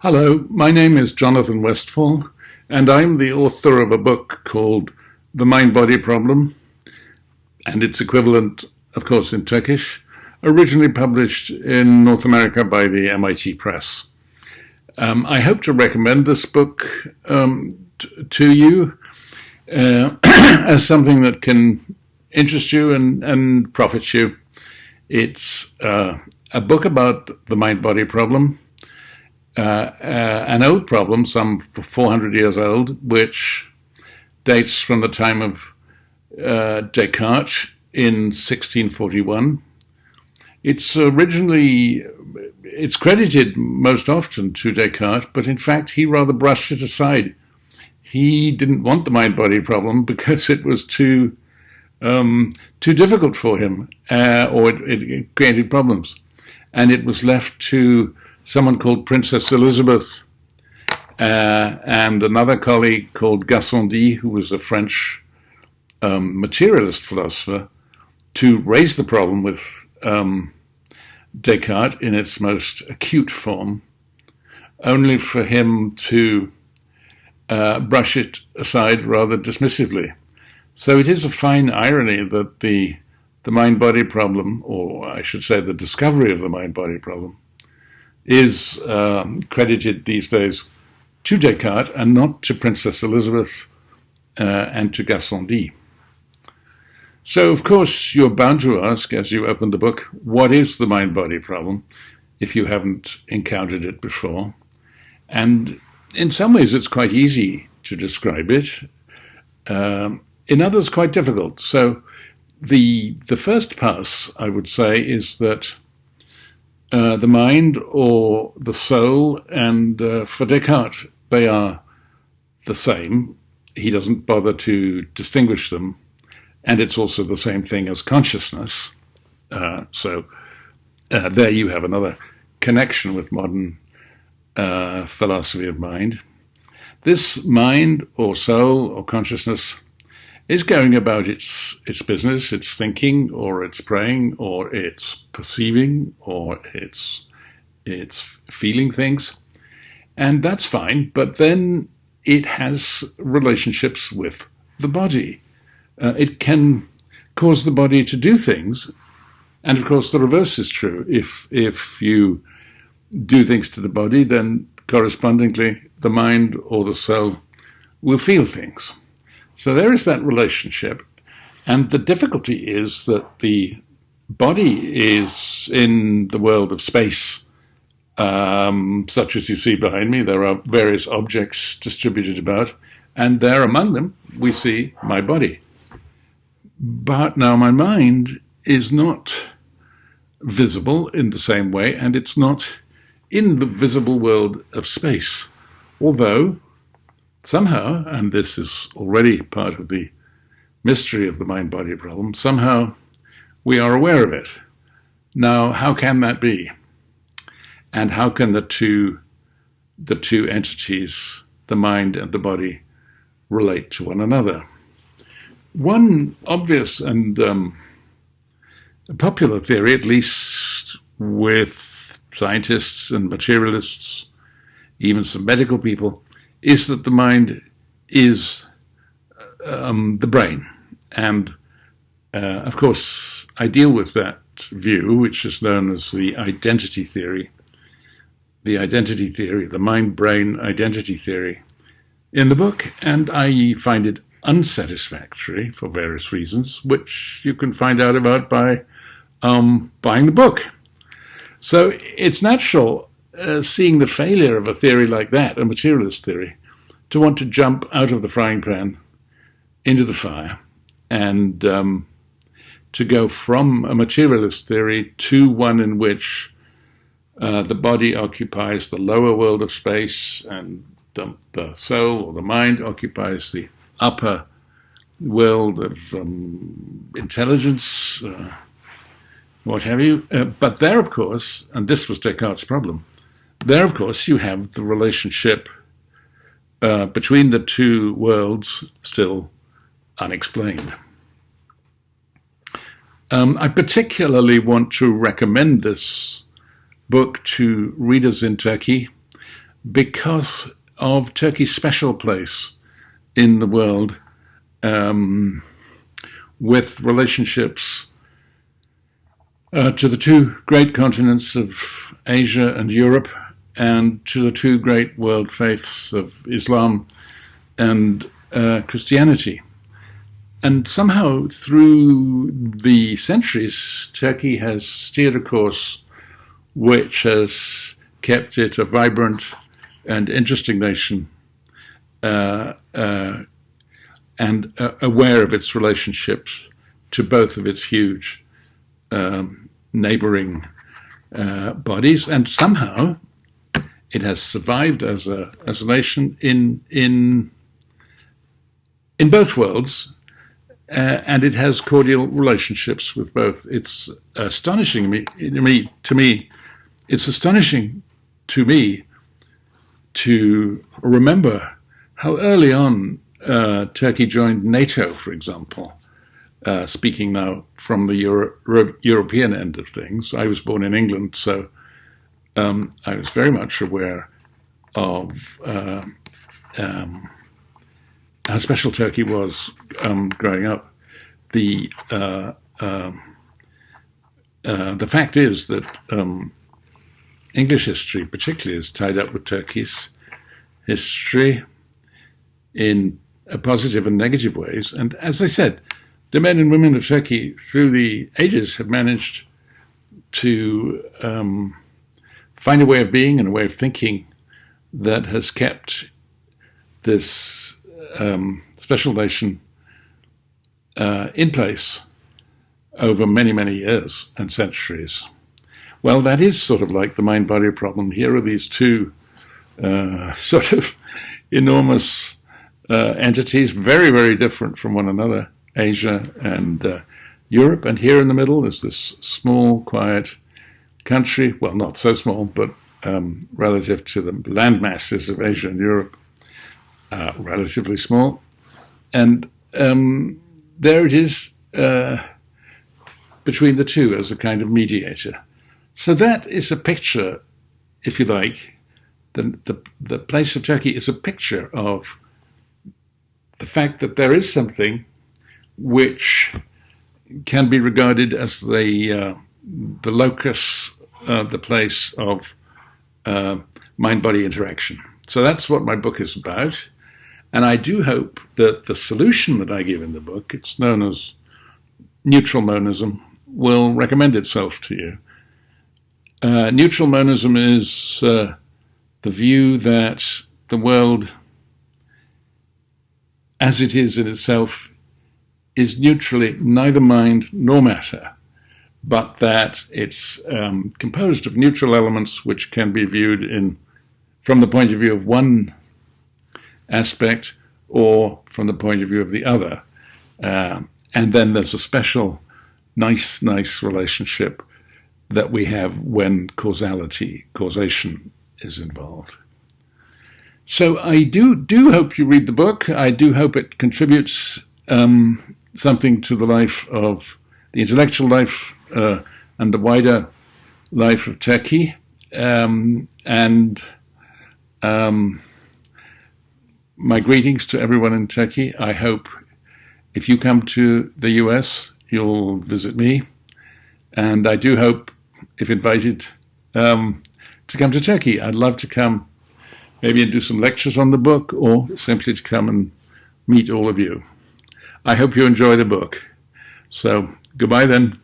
Hello, my name is Jonathan Wesphal'in, and I'm the author of a book called The Mind-Body Problem, and its equivalent, of course, in Turkish, originally published in North America by the MIT Press. I hope to recommend this book to you as something that can interest you and profit you. It's a book about the mind-body problem, an old problem, some 400 years old, which dates from the time of Descartes in 1641. It's credited most often to Descartes, but in fact he rather brushed it aside. He didn't want the mind-body problem because it was too difficult for him, or it created problems. And it was left to someone called Princess Elizabeth and another colleague called Gassendi, who was a French materialist philosopher, to raise the problem with Descartes in its most acute form, only for him to brush it aside rather dismissively. So it is a fine irony that the mind-body problem, or I should say the discovery of the mind-body problem, is credited these days to Descartes and not to Princess Elizabeth and to Gassendi. So, of course, you're bound to ask, as you open the book, what is the mind-body problem, if you haven't encountered it before? And in some ways, it's quite easy to describe it. In others, quite difficult. So the first pass, I would say, is that the mind or the soul, and for Descartes, they are the same. He doesn't bother to distinguish them. And it's also the same thing as consciousness. So there you have another connection with modern philosophy of mind. This mind or soul or consciousness is going about its business, it's thinking, or it's praying, or it's perceiving, or it's feeling things. And that's fine, but then it has relationships with the body. It can cause the body to do things, and of course the reverse is true. If you do things to the body, then correspondingly the mind or the soul will feel things. So there is that relationship, and the difficulty is that the body is in the world of space, such as you see behind me. There are various objects distributed about, and there among them we see my body. But now my mind is not visible in the same way, and it's not in the visible world of space, although somehow, and this is already part of the mystery of the mind-body problem, somehow we are aware of it. Now, how can that be? And how can the two entities, the mind and the body, relate to one another? One obvious and popular theory, at least with scientists and materialists, even some medical people, is that the mind is the brain. And of course, I deal with that view, which is known as the identity theory. The mind-brain identity theory in the book, and I find it unsatisfactory for various reasons, which you can find out about by buying the book. So it's natural, seeing the failure of a theory like that, a materialist theory, to want to jump out of the frying pan into the fire and to go from a materialist theory to one in which the body occupies the lower world of space and the soul or the mind occupies the upper world of intelligence, what have you. But there, of course, and this was Descartes' problem, there, of course, you have the relationship between the two worlds still unexplained. I particularly want to recommend this book to readers in Turkey because of Turkey's special place in the world, with relationships to the two great continents of Asia and Europe, and to the two great world faiths of Islam and Christianity. And somehow through the centuries, Turkey has steered a course which has kept it a vibrant and interesting nation, and aware of its relationships to both of its huge neighboring bodies, and somehow it has survived as a nation in both worlds, and it has cordial relationships with both. It's astonishing to me. It's astonishing to me to remember how early on Turkey joined NATO, for example. Speaking now from the European end of things, I was born in England, so I was very much aware of how special Turkey was growing up. The fact is that English history, particularly, is tied up with Turkey's history in positive and negative ways. And as I said, the men and women of Turkey through the ages have managed to find a way of being and a way of thinking that has kept this special nation in place over many, many years and centuries. Well, that is sort of like the mind-body problem. Here are these two sort of enormous entities, very, very different from one another, Asia and Europe, and here in the middle is this small, quiet country, well, not so small, but relative to the land masses of Asia and Europe, relatively small. And there it is between the two as a kind of mediator. So that is a picture, if you like, the place of Turkey is a picture of the fact that there is something which can be regarded as the locus, the place of mind-body interaction. So that's what my book is about. And I do hope that the solution that I give in the book, it's known as neutral monism, will recommend itself to you. Neutral monism is the view that the world, as it is in itself, is neutrally neither mind nor matter, but that it's composed of neutral elements which can be viewed from the point of view of one aspect or from the point of view of the other. And then there's a special nice relationship that we have when causation is involved. So I do hope you read the book. I do hope it contributes something to the life of the intellectual life and the wider life of Turkey. My greetings to everyone in Turkey. I hope if you come to the US, you'll visit me. And I do hope, if invited, to come to Turkey. I'd love to come maybe and do some lectures on the book, or simply to come and meet all of you. I hope you enjoy the book. So goodbye then.